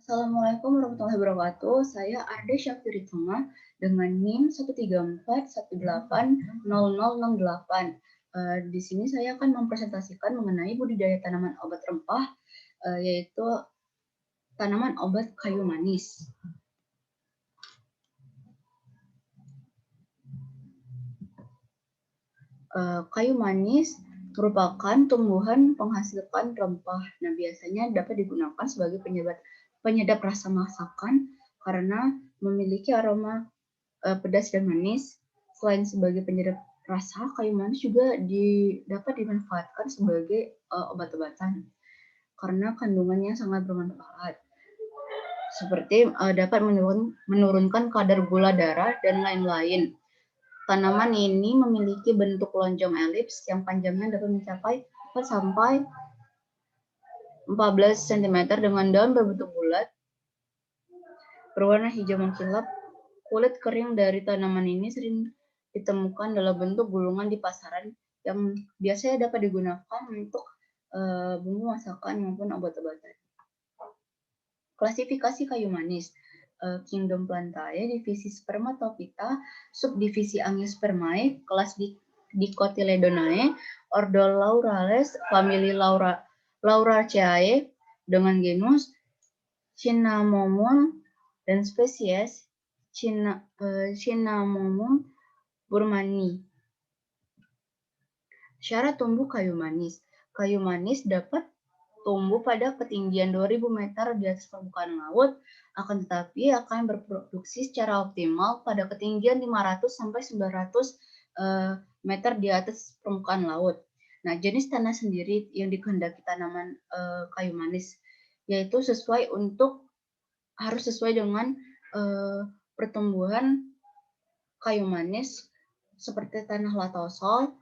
Assalamualaikum warahmatullahi wabarakatuh. Saya Arde Syafiri Tengah dengan NIM 134180068. Di sini saya akan mempresentasikan mengenai budidaya tanaman obat rempah, yaitu tanaman obat kayu manis. Kayu manis merupakan tumbuhan penghasilkan rempah. Nah, biasanya dapat digunakan sebagai penyedap rasa masakan karena memiliki aroma pedas dan manis. Selain sebagai penyedap rasa, kayu manis juga dapat dimanfaatkan sebagai obat-obatan karena kandungannya sangat bermanfaat. Seperti dapat menurunkan kadar gula darah dan lain-lain. Tanaman ini memiliki bentuk lonjong elips yang panjangnya dapat mencapai 4 sampai 14 cm dengan daun berbentuk bulat, berwarna hijau mengkilap. Kulit kering dari tanaman ini sering ditemukan dalam bentuk gulungan di pasaran yang biasanya dapat digunakan untuk bumbu masakan maupun obat-obatan. Klasifikasi kayu manis. Kingdom Plantae, divisi Spermatophyta, subdivisi Angiospermae, kelas Dicotyledonae, ordo Laurales, famili Lauraceae, dengan genus Cinnamomum dan spesies Cinnamomum burmani. Syarat tumbuh kayu manis. Kayu manis dapat tumbuh pada ketinggian 2000 meter di atas permukaan laut, akan tetapi akan berproduksi secara optimal pada ketinggian 500 sampai 900 meter di atas permukaan laut. Nah, jenis tanah sendiri yang dikehendaki tanaman kayu manis yaitu harus sesuai dengan pertumbuhan kayu manis seperti tanah latosol,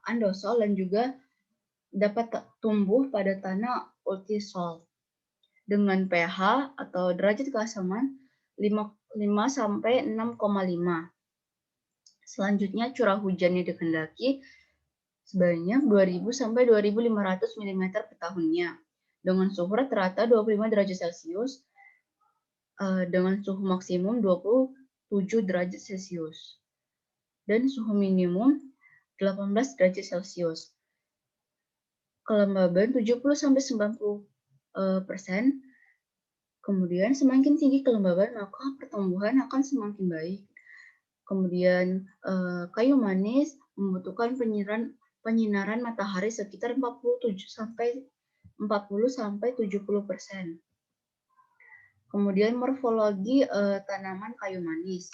andosol, dan juga dapat tumbuh pada tanah ultisol dengan pH atau derajat keasaman 5 sampai 6,5. Selanjutnya curah hujannya dikehendaki sebanyak 2000 sampai 2500 mm per tahunnya dengan suhu rata-rata 25 derajat Celcius dengan suhu maksimum 27 derajat Celcius dan suhu minimum 18 derajat Celcius. Kelembaban 70-90%. Kemudian semakin tinggi kelembaban maka pertumbuhan akan semakin baik. Kemudian kayu manis membutuhkan penyinaran matahari sekitar 40 sampai 70%. Kemudian morfologi tanaman kayu manis.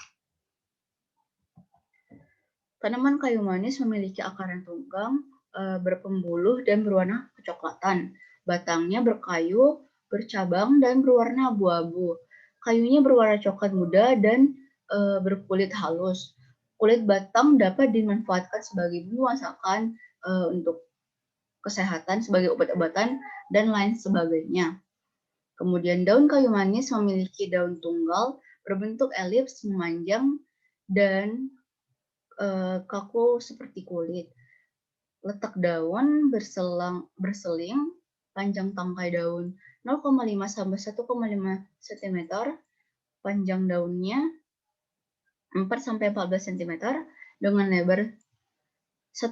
Tanaman kayu manis memiliki akar yang tunggang, berpembuluh dan berwarna kecoklatan. Batangnya berkayu, bercabang, dan berwarna abu-abu. Kayunya berwarna coklat muda dan berkulit halus. Kulit batang dapat dimanfaatkan sebagai bumbu masakan untuk kesehatan, sebagai obat-obatan, dan lain sebagainya. Kemudian daun kayu manis memiliki daun tunggal, berbentuk elips, memanjang, dan kaku seperti kulit. Letak daun berseling, panjang tangkai daun 0,5 sampai 1,5 cm, panjang daunnya 4 sampai 14 cm dengan lebar 1,5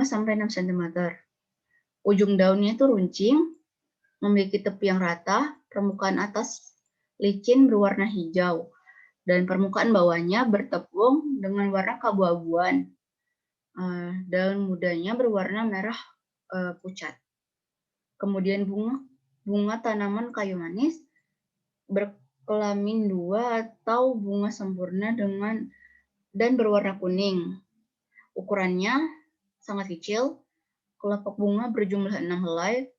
sampai 6 cm. Ujung daunnya itu runcing, memiliki tepi yang rata, permukaan atas licin berwarna hijau, dan permukaan bawahnya bertepung dengan warna keabu-abuan. Daun mudanya berwarna merah pucat. Kemudian bunga tanaman kayu manis berkelamin dua atau bunga sempurna dan berwarna kuning. Ukurannya sangat kecil. Kelopak bunga berjumlah 6 helai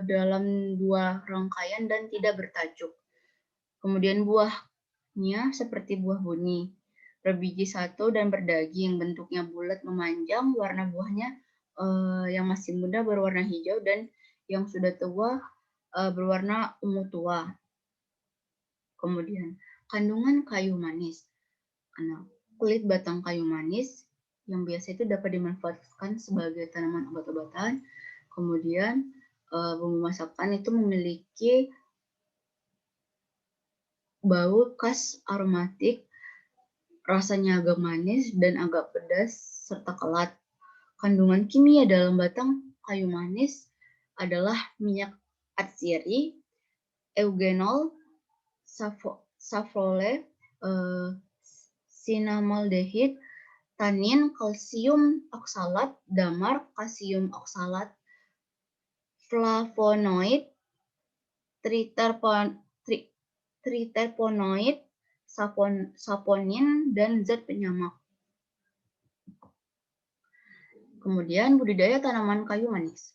dalam 2 rangkaian dan tidak bertajuk. Kemudian buahnya seperti buah buni, berbiji satu dan berdaging, bentuknya bulat memanjang, warna buahnya yang masih muda berwarna hijau dan yang sudah tua berwarna ungu tua. Kemudian kandungan kayu manis. Kulit batang kayu manis yang biasa itu dapat dimanfaatkan sebagai tanaman obat-obatan. Kemudian bumbu masakan itu memiliki bau khas aromatik, rasanya agak manis dan agak pedas serta kelat. Kandungan kimia dalam batang kayu manis adalah minyak atsiri, eugenol, saffrole, sinamaldehid, tanin, kalsium oksalat, damar, kalsium oksalat, flavonoid, triterpenoid, saponin, dan zat penyamak. Kemudian budidaya tanaman kayu manis.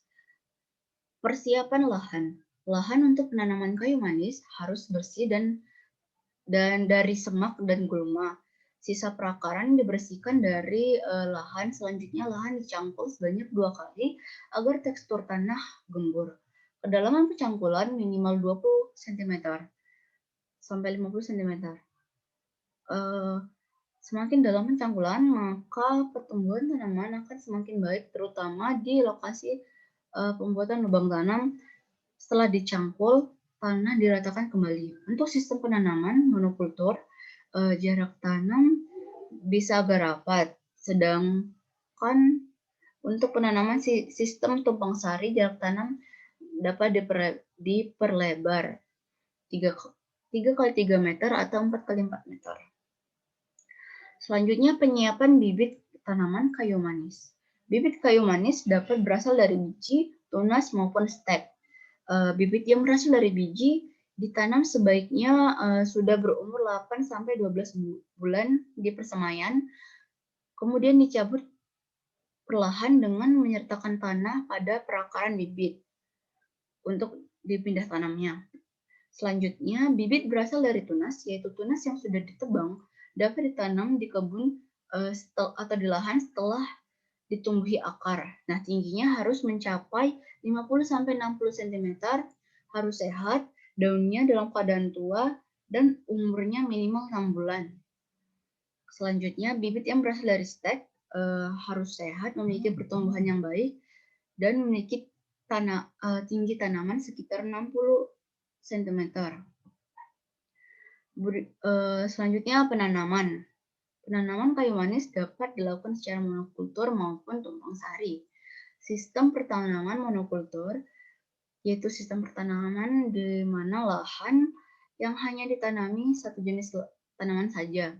Persiapan lahan. Lahan untuk penanaman kayu manis harus bersih dan dari semak dan gulma. Sisa perakaran dibersihkan dari lahan. Selanjutnya lahan dicangkul sebanyak 2 kali agar tekstur tanah gembur. Kedalaman pencangkulan minimal 20 cm sampai 50 cm. Semakin dalam pencangkulan, maka pertumbuhan tanaman akan semakin baik, terutama di lokasi pembuatan lubang tanam. Setelah dicangkul, tanah diratakan kembali. Untuk sistem penanaman monokultur, jarak tanam bisa agak rapat, sedangkan untuk penanaman sistem tumpang sari, jarak tanam dapat diperlebar 3 kali 3 meter atau 4 kali 4 meter. Selanjutnya penyiapan bibit tanaman kayu manis. Bibit kayu manis dapat berasal dari biji, tunas, maupun stek. Bibit yang berasal dari biji ditanam sebaiknya sudah berumur 8-12 bulan di persemaian, kemudian dicabut perlahan dengan menyertakan tanah pada perakaran bibit untuk dipindah tanamnya. Selanjutnya, bibit berasal dari tunas, yaitu tunas yang sudah ditebang, dapat ditanam di kebun atau di lahan setelah ditumbuhi akar. Nah, tingginya harus mencapai 50-60 cm, harus sehat, daunnya dalam keadaan tua, dan umurnya minimal 6 bulan. Selanjutnya, bibit yang berasal dari stek harus sehat, memiliki pertumbuhan yang baik, dan memiliki tinggi tanaman sekitar 60 cm. Selanjutnya, penanaman. Penanaman kayu manis dapat dilakukan secara monokultur maupun tumpang sari. Sistem pertanaman monokultur yaitu sistem pertanaman di mana lahan yang hanya ditanami satu jenis tanaman saja.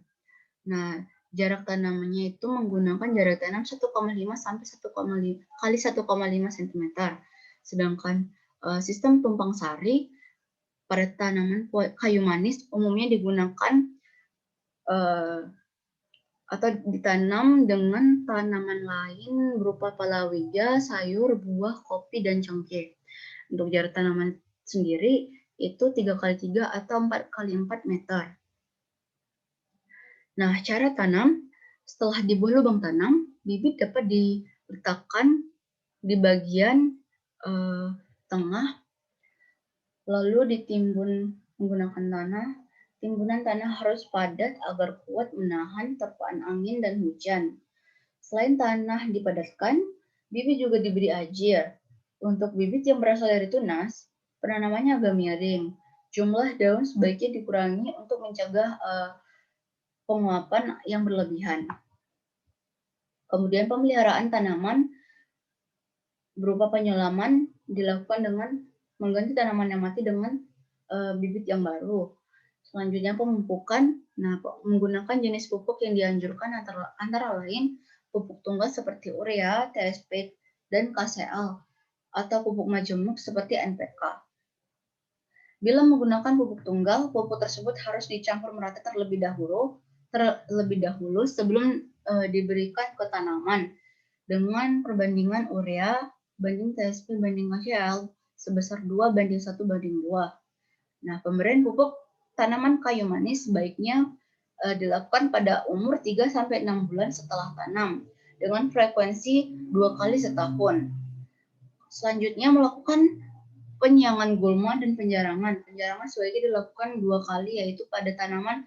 Nah, jarak tanamannya itu menggunakan jarak tanam 1,5 sampai 1,5 kali 1,5 cm. Sedangkan sistem tumpang sari pada tanaman kayu manis umumnya digunakan atau ditanam dengan tanaman lain berupa palawija, sayur, buah, kopi, dan cengkeh. Untuk jarak tanaman sendiri itu 3 kali 3 atau 4 kali 4 meter. Nah, cara tanam, setelah dibuat lubang tanam, bibit dapat diletakkan di bagian tengah, lalu ditimbun menggunakan tanah. Timbunan tanah harus padat agar kuat menahan terpaan angin dan hujan. Selain tanah dipadatkan, bibit juga diberi ajir. Untuk bibit yang berasal dari tunas, penanamannya agak miring. Jumlah daun sebaiknya dikurangi untuk mencegah penguapan yang berlebihan. Kemudian pemeliharaan tanaman berupa penyelaman dilakukan dengan mengganti tanaman yang mati dengan bibit yang baru. Selanjutnya pemupukan, nah menggunakan jenis pupuk yang dianjurkan antara lain pupuk tunggal seperti urea, TSP, dan KCl, atau pupuk majemuk seperti NPK. Bila menggunakan pupuk tunggal, pupuk tersebut harus dicampur merata terlebih dahulu sebelum diberikan ke tanaman dengan perbandingan urea banding TSP banding KCl sebesar 2:1:2. Nah, pemberian pupuk tanaman kayu manis sebaiknya dilakukan pada umur 3-6 bulan setelah tanam dengan frekuensi 2 kali setahun. Selanjutnya melakukan penyiangan gulma dan penjarangan. Penjarangan sebaiknya dilakukan 2 kali, yaitu pada tanaman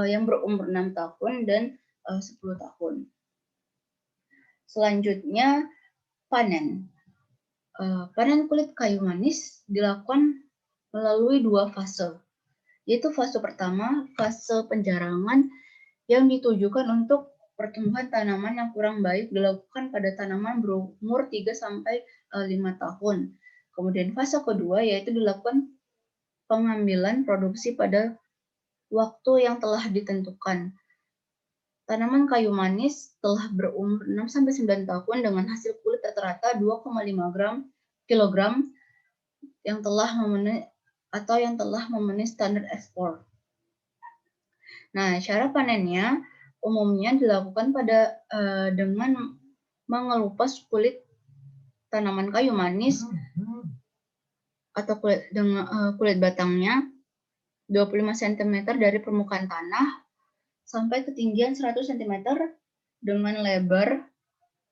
yang berumur 6 tahun dan 10 tahun. Selanjutnya panen. Panen kulit kayu manis dilakukan melalui 2 fase. yaitu fase pertama, fase penjarangan yang ditujukan untuk pertumbuhan tanaman yang kurang baik dilakukan pada tanaman berumur 3-5 tahun. Kemudian fase kedua yaitu dilakukan pengambilan produksi pada waktu yang telah ditentukan. Tanaman kayu manis telah berumur 6-9 tahun dengan hasil kulit rata-rata 2,5 kilogram yang telah memenuhi standar ekspor. Nah, cara panennya umumnya dilakukan dengan mengelupas kulit tanaman kayu manis atau kulit batangnya 25 cm dari permukaan tanah sampai ketinggian 100 cm dengan lebar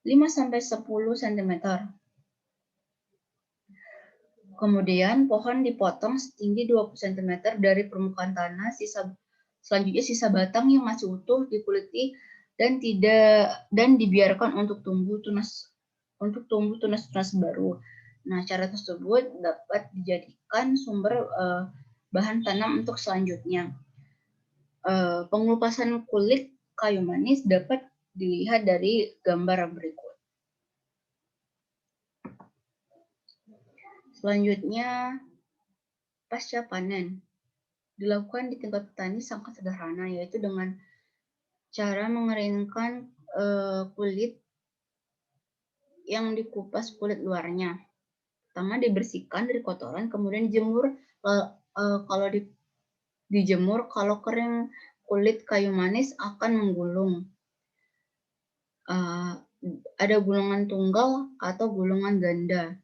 5-10 cm. Kemudian pohon dipotong setinggi 20 cm dari permukaan tanah, selanjutnya sisa batang yang masih utuh dikuliti dan dibiarkan untuk tumbuh tunas baru. Nah, cara tersebut dapat dijadikan sumber bahan tanam untuk selanjutnya. Pengelupasan kulit kayu manis dapat dilihat dari gambar berikut. Selanjutnya, pasca panen dilakukan di tingkat petani sangat sederhana, yaitu dengan cara mengeringkan kulit yang dikupas kulit luarnya. Pertama dibersihkan dari kotoran, kemudian dijemur. Kalau dijemur, kalau kering kulit kayu manis akan menggulung. Ada gulungan tunggal atau gulungan ganda.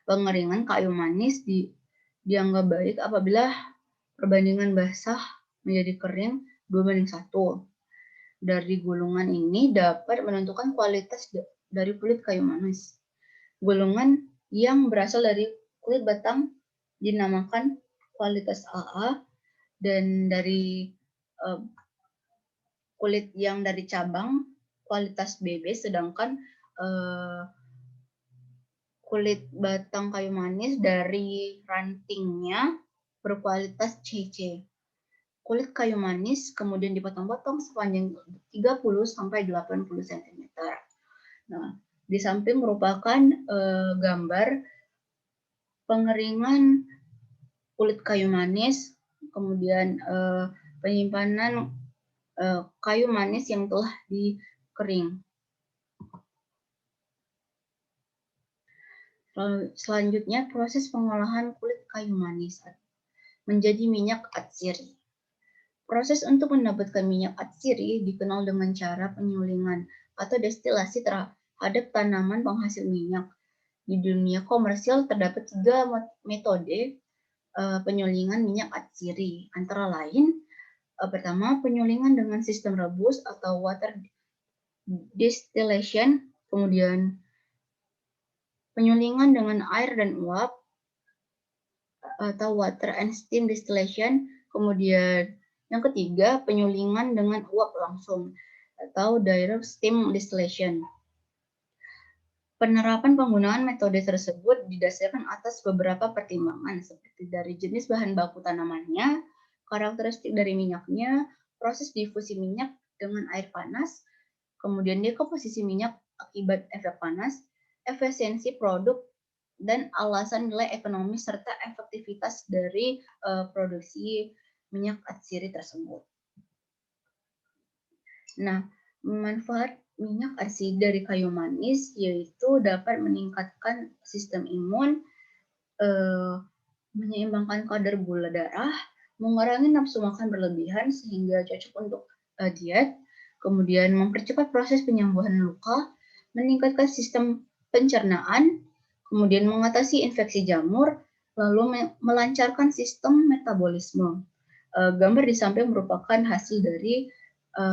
Pengeringan kayu manis dianggap baik apabila perbandingan basah menjadi kering 2:1. Dari gulungan ini dapat menentukan kualitas dari kulit kayu manis. Gulungan yang berasal dari kulit batang dinamakan kualitas AA, dan dari kulit yang dari cabang kualitas BB, sedangkan kulit batang kayu manis dari rantingnya berkualitas CC. Kulit kayu manis kemudian dipotong-potong sepanjang 30-80 cm. Nah, di samping merupakan gambar pengeringan kulit kayu manis, kemudian penyimpanan kayu manis yang telah dikering. Selanjutnya, proses pengolahan kulit kayu manis menjadi minyak atsiri. Proses untuk mendapatkan minyak atsiri dikenal dengan cara penyulingan atau destilasi terhadap tanaman penghasil minyak. Di dunia komersial terdapat 3 metode penyulingan minyak atsiri, antara lain pertama penyulingan dengan sistem rebus atau water distillation, kemudian penyulingan dengan air dan uap atau water and steam distillation, kemudian yang ketiga penyulingan dengan uap langsung atau direct steam distillation. Penerapan penggunaan metode tersebut didasarkan atas beberapa pertimbangan seperti dari jenis bahan baku tanamannya, karakteristik dari minyaknya, proses difusi minyak dengan air panas, kemudian dekomposisi minyak akibat efek panas, efisiensi produk, dan alasan nilai ekonomi serta efektivitas dari produksi minyak atsiri tersebut. Nah, manfaat minyak atsiri dari kayu manis yaitu dapat meningkatkan sistem imun, menyeimbangkan kadar gula darah, mengurangi nafsu makan berlebihan sehingga cocok untuk diet, kemudian mempercepat proses penyembuhan luka, meningkatkan sistem pencernaan, kemudian mengatasi infeksi jamur, lalu melancarkan sistem metabolisme. Gambar di samping merupakan hasil dari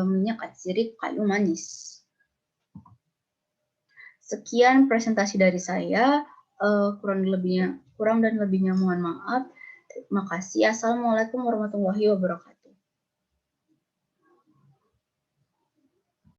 minyak atsiri kayu manis. Sekian presentasi dari saya, kurang dan lebihnya mohon maaf. Terima kasih. Assalamualaikum warahmatullahi wabarakatuh.